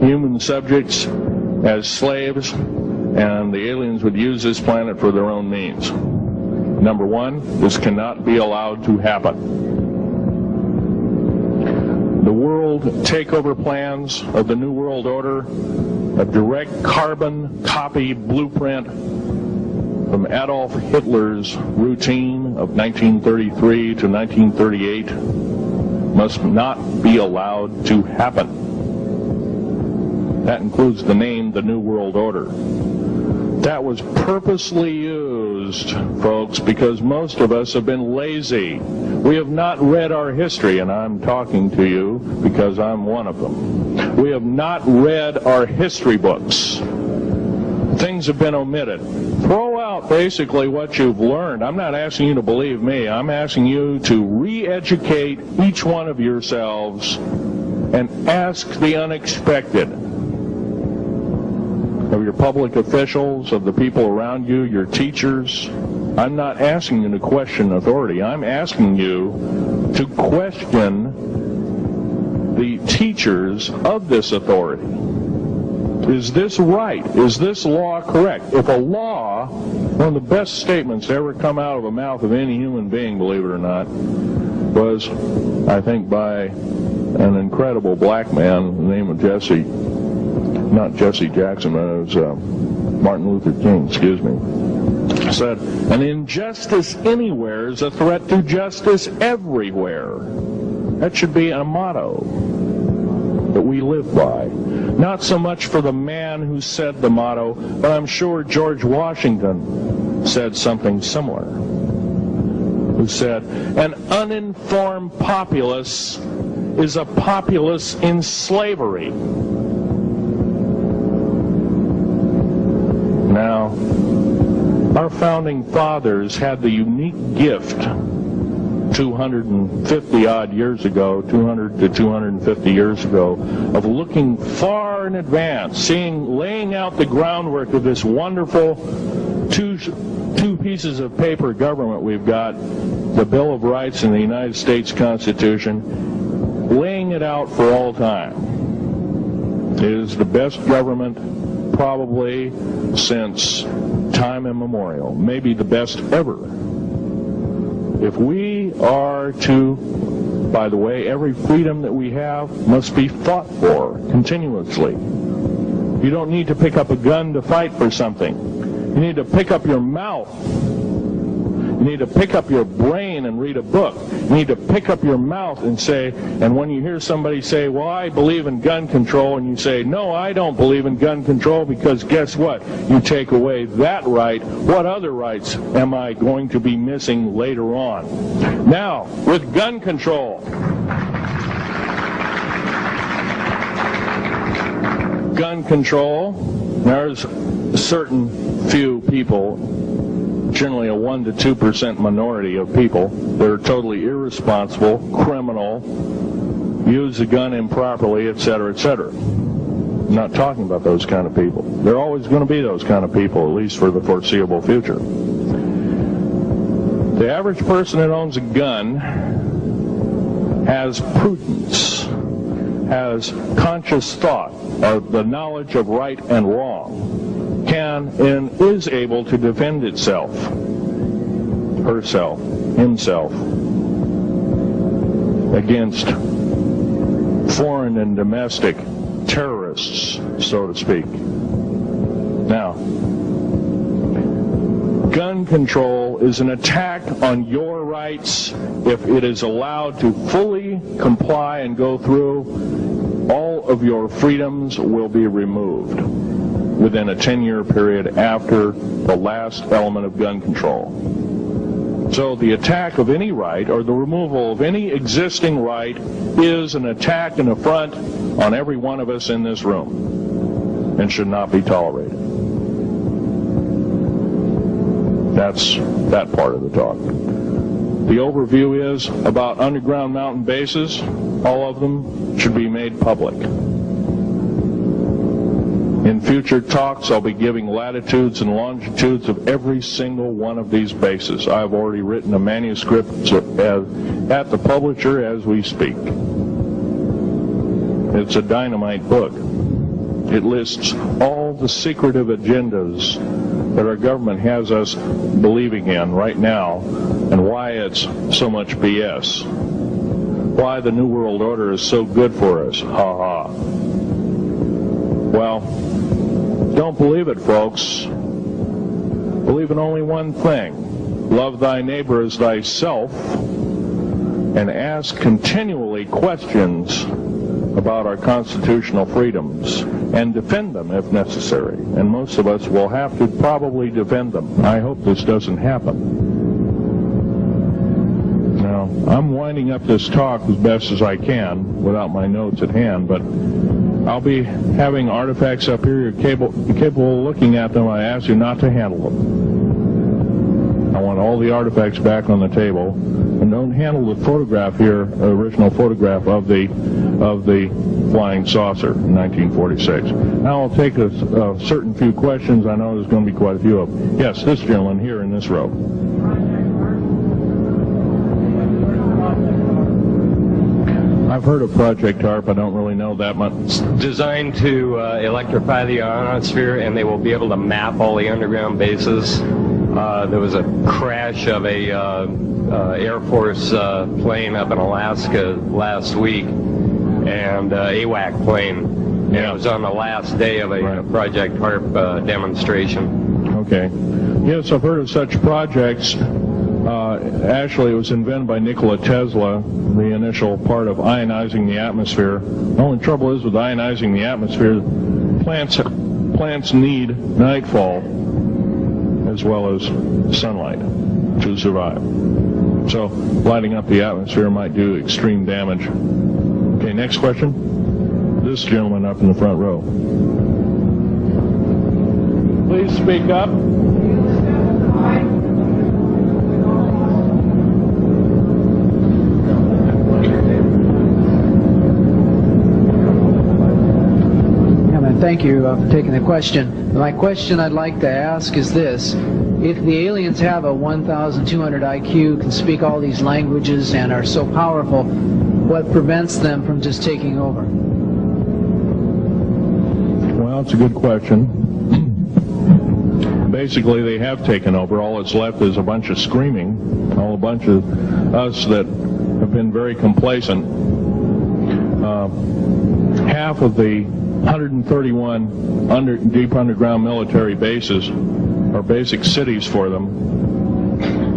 human subjects as slaves, and the aliens would use this planet for their own means. Number one, this cannot be allowed to happen. The world takeover plans of the New World Order, a direct carbon copy blueprint from Adolf Hitler's routine of 1933 to 1938, must not be allowed to happen. That includes the name, the New World Order. That was purposely used, folks, because most of us have been lazy. We have not read our history, and I'm talking to you because I'm one of them. We have not read our history books. Things have been omitted. Throw out basically what you've learned. I'm not asking you to believe me. I'm asking you to re-educate each one of yourselves and ask the unexpected of your public officials, of the people around you, your teachers. I'm not asking you to question authority. I'm asking you to question the teachers of this authority. Is this right? Is this law correct? If a law, one of the best statements to ever come out of the mouth of any human being, believe it or not, was, I think, by an incredible black man, the name of Jesse, not Jesse Jackson, but it was Martin Luther King, excuse me, said, an injustice anywhere is a threat to justice everywhere. That should be a motto that we live by. Not so much for the man who said the motto, but I'm sure George Washington said something similar, who said, an uninformed populace is a populace in slavery. Now, our founding fathers had the unique gift 250 odd years ago, 200 to 250 years ago, of looking far in advance, laying out the groundwork of this wonderful two pieces of paper government we've got, the Bill of Rights and the United States Constitution, laying it out for all time. It is the best government probably since time immemorial, maybe the best ever. If we are to, by the way, every freedom that we have must be fought for continuously. You don't need to pick up a gun to fight for something. You need to pick up your mouth. You need to pick up your brain and read a book. You need to pick up your mouth and say, and when you hear somebody say, well, I believe in gun control, and you say, no, I don't believe in gun control, because guess what? You take away that right. What other rights am I going to be missing later on? Now, with gun control, there's a certain few people, generally a 1 to 2% minority of people, that are totally irresponsible, criminal, use the gun improperly, etc., etc. I'm not talking about those kind of people. There are always going to be those kind of people, at least for the foreseeable future. The average person that owns a gun has prudence, has conscious thought of the knowledge of right and wrong, can and is able to defend itself. herself, himself, against foreign and domestic terrorists, so to speak. Now, gun control is an attack on your rights. If it is allowed to fully comply and go through, all of your freedoms will be removed within a 10-year period after the last element of gun control. So the attack of any right, or the removal of any existing right, is an attack and affront on every one of us in this room and should not be tolerated. That's that part of the talk. The overview is about underground mountain bases. All of them should be made public. In future talks, I'll be giving latitudes and longitudes of every single one of these bases. I've already written a manuscript at the publisher as we speak. It's a dynamite book. It lists all the secretive agendas that our government has us believing in right now, and why it's so much BS. Why the New World Order is so good for us. Ha ha. Well, don't believe it, folks. Believe in only one thing. Love thy neighbor as thyself, and ask continually questions about our constitutional freedoms, and defend them if necessary. And most of us will have to probably defend them. I hope this doesn't happen. Now, I'm winding up this talk as best as I can without my notes at hand, but I'll be having artifacts up here. You're capable of looking at them. I ask you not to handle them. I want all the artifacts back on the table. And don't handle the photograph here, the original photograph of the flying saucer in 1946. Now I'll take a certain few questions. I know there's going to be quite a few of them. Yes, this gentleman here in this row. I've heard of Project HARP. I don't really know that much. It's designed to electrify the ionosphere, and they will be able to map all the underground bases. There was a crash of a Air Force plane up in Alaska last week, and AWAC plane. And it was on the last day of a Project HARP demonstration. Okay. Yes, I've heard of such projects. Actually, it was invented by Nikola Tesla, the initial part of ionizing the atmosphere. The only trouble is with ionizing the atmosphere, plants need nightfall as well as sunlight to survive. So lighting up the atmosphere might do extreme damage. Okay, next question. This gentleman up in the front row. Please speak up. Thank you for taking the question. My question I'd like to ask is this. If the aliens have a 1,200 IQ, can speak all these languages, and are so powerful, what prevents them from just taking over? Well, it's a good question. Basically, they have taken over. All that's left is a bunch of screaming, a bunch of us that have been very complacent. Half of the 131 deep underground military bases are basic cities for them.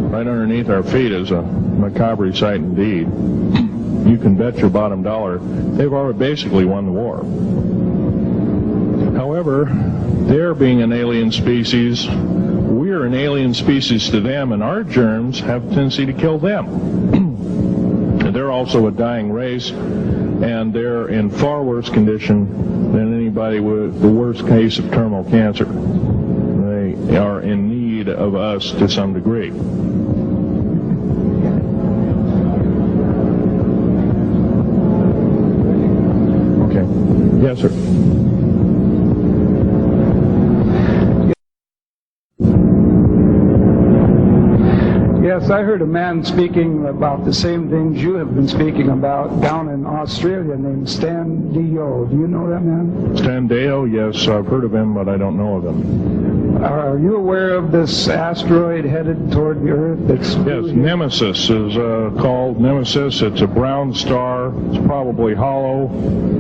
Right underneath our feet is a macabre sight indeed. You can bet your bottom dollar they've already basically won the war. However, they're being an alien species, we're an alien species to them, and our germs have a tendency to kill them. They're also a dying race, and they're in far worse condition than anybody with the worst case of terminal cancer. They are in need of us to some degree. Okay. Yes, sir. Yes, I heard a man speaking about the same things you have been speaking about down in Australia named Stan Deyo. Do you know that man? Stan Deyo, yes, I've heard of him, but I don't know of him. Are you aware of this asteroid headed toward the Earth? Yes, Nemesis is called Nemesis. It's a brown star. It's probably hollow.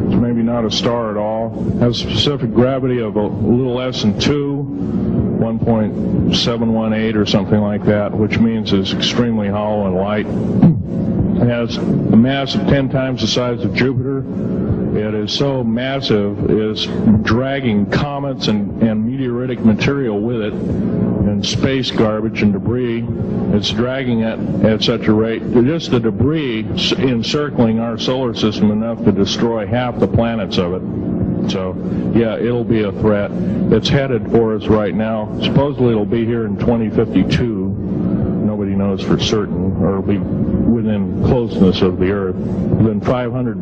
It's maybe not a star at all. Has a specific gravity of a little less than 1.718 or something like that, which means it's extremely hollow and light. It has a mass of 10 times the size of Jupiter. It is so massive, it's dragging comets and meteoritic material with it, and space garbage and debris. It's dragging it at such a rate. Just the debris encircling our solar system enough to destroy half the planets of it. So, yeah, it'll be a threat. It's headed for us right now. Supposedly it'll be here in 2052. Nobody knows for certain, or it'll be within closeness of the Earth, within 500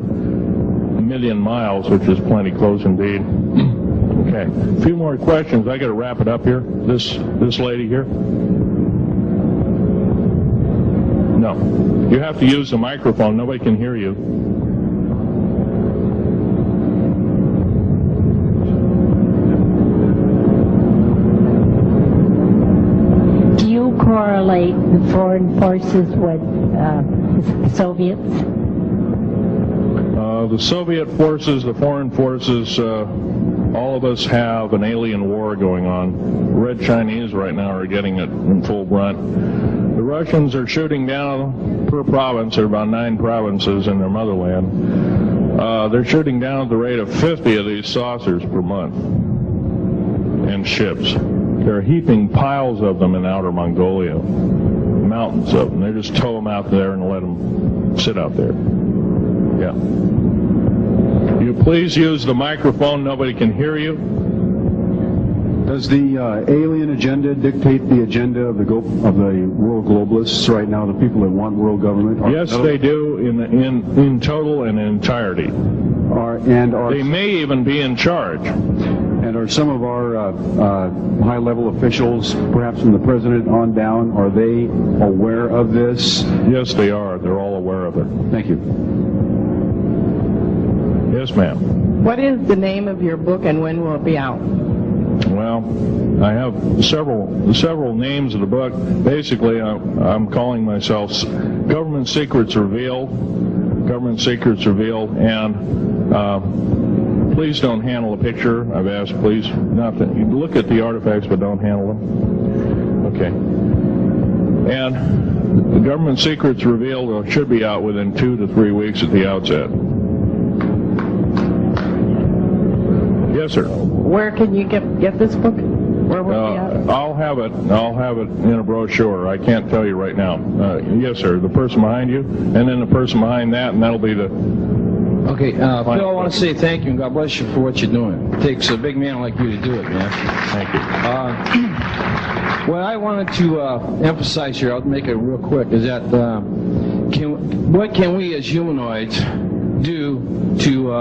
million miles, which is plenty close indeed. Okay, a few more questions. I got to wrap it up here. This lady here. No, you have to use the microphone. Nobody can hear you. Do you correlate the foreign forces with the Soviets? The Soviet forces, the foreign forces, all of us have an alien war going on. The Red Chinese right now are getting it in full brunt. The Russians are shooting down per province. There are about 9 provinces in their motherland. They're shooting down at the rate of 50 of these saucers per month. And ships. They're heaping piles of them in outer Mongolia. Mountains of them. They just tow them out there and let them sit out there. Yeah. You please use the microphone. Nobody can hear you. Does the alien agenda dictate the agenda of the world globalists right now? The people that want world government? Yes, they do in total and in entirety. They may even be in charge. And are some of our high-level officials, perhaps from the president on down, are they aware of this? Yes, they are. They're all aware of it. Thank you. Yes, ma'am. What is the name of your book and when will it be out? Well, I have several names of the book. Basically, I'm calling myself Government Secrets Revealed. Government Secrets Revealed, and please don't handle a picture. I've asked, please, not to look at the artifacts, but don't handle them. Okay. And the Government Secrets Revealed should be out within 2 to 3 weeks at the outset. Yes, sir. Where can you get this book? Where will it be out? I'll have it in a brochure. I can't tell you right now. Yes, sir. The person behind you, and then the person behind that, and that'll be the... Okay, Phil, I want to say thank you and God bless you for what you're doing. It takes a big man like you to do it, man. Thank you. What I wanted to emphasize here, I'll make it real quick, is that what can we as humanoids do to...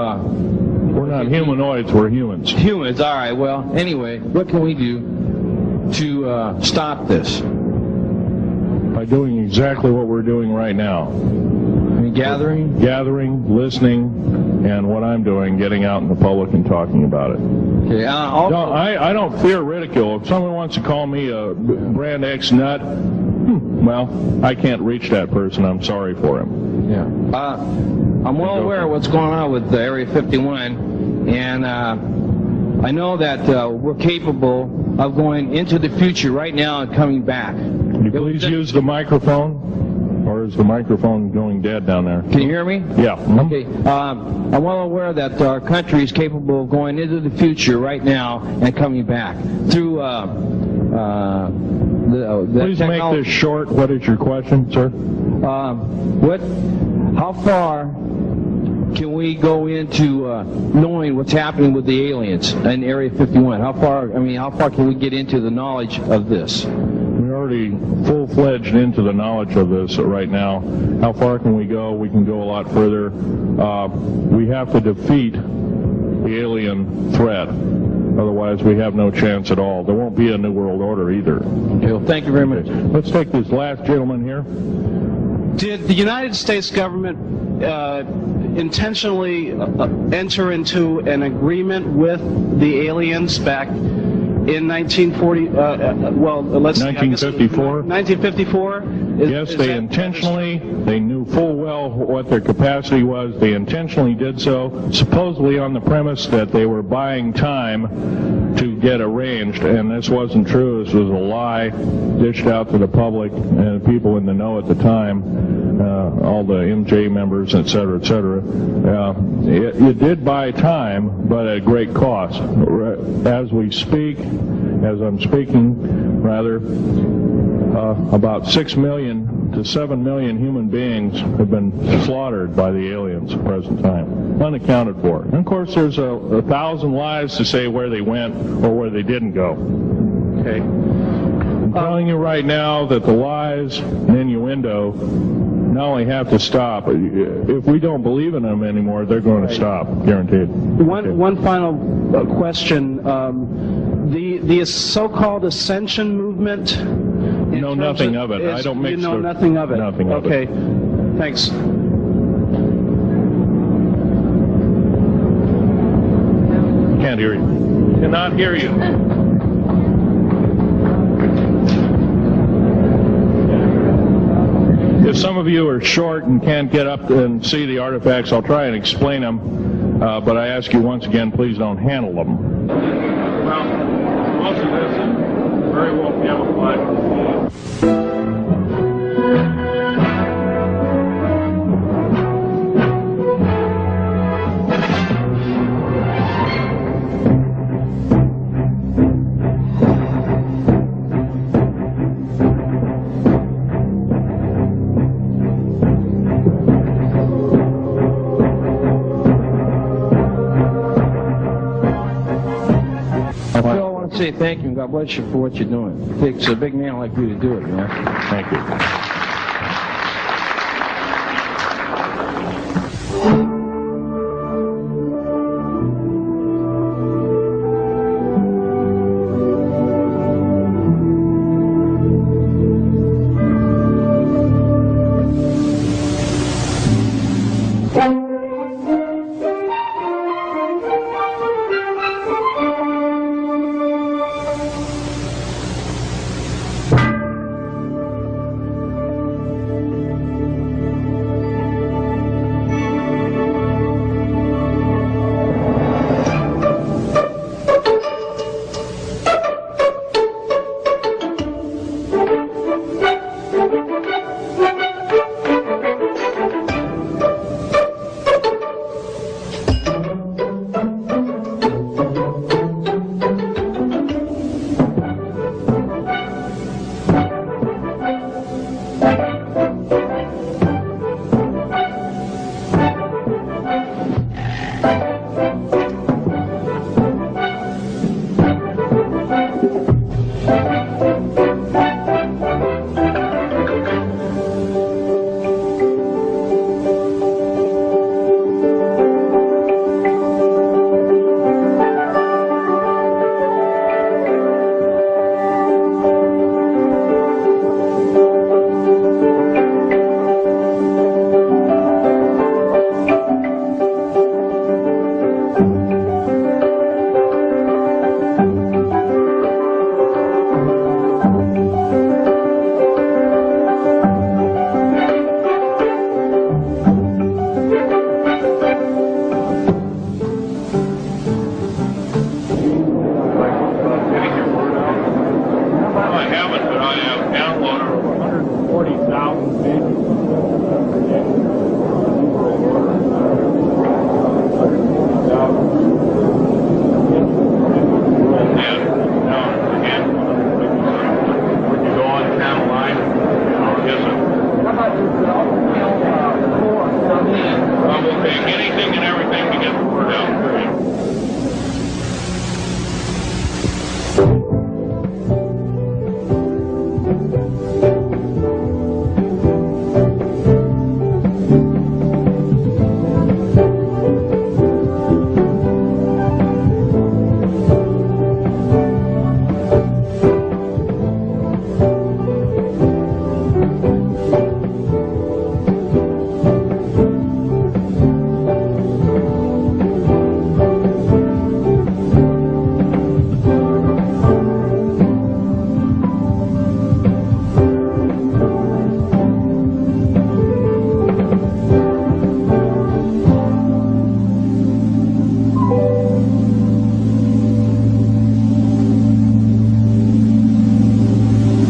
we're not humanoids, we're humans. Humans, all right. Well, anyway, what can we do to stop this? By doing exactly what we're doing right now. Gathering, listening, and what I'm doing, getting out in the public and talking about it. Okay. I don't fear ridicule. If someone wants to call me a brand X nut, well, I can't reach that person. I'm sorry for him. Yeah. I'm well aware of what's going on with Area 51, and I know that we're capable of going into the future right now and coming back. Can you please use the microphone? Or is the microphone going dead down there? Can you hear me? Yeah. Okay. I'm well aware that our country is capable of going into the future right now and coming back through the Please make this short. What is your question, sir? How far can we go into knowing what's happening with the aliens in Area 51? How far can we get into the knowledge of this? We're already full-fledged into the knowledge of this right now. How far can we go? We can go a lot further. We have to defeat the alien threat. Otherwise, we have no chance at all. There won't be a new world order either. Okay, well, thank you very much. Let's take this last gentleman here. Did the United States government intentionally enter into an agreement with the aliens back in 1940, let's see, 1954? 1954? Yes, they intentionally, they knew full well what their capacity was. They intentionally did so, supposedly on the premise that they were buying time to get arranged, and this wasn't true. This was a lie dished out to the public and people in the know at the time, all the MJ members, et cetera, et cetera. It did buy time, but at great cost. As we speak, as I'm speaking, rather, about 6 million to 7 million human beings have been slaughtered by the aliens at the present time, unaccounted for. And of course, there's 1,000 lies to say where they went or where they didn't go. Okay. I'm telling you right now that the lies and innuendo not only have to stop, if we don't believe in them anymore, they're going to stop, guaranteed. One final question. The so-called ascension movement. Know nothing of it. I don't mix. You know nothing of it. Nothing of it. Okay. Thanks. Can't hear you. Cannot hear you. If some of you are short and can't get up and see the artifacts, I'll try and explain them. But I ask you once again, please don't handle them. Well, most of this is very well camouflaged. Say thank you and God bless you for what you're doing. It takes a big man like you to do it, you know. Thank you.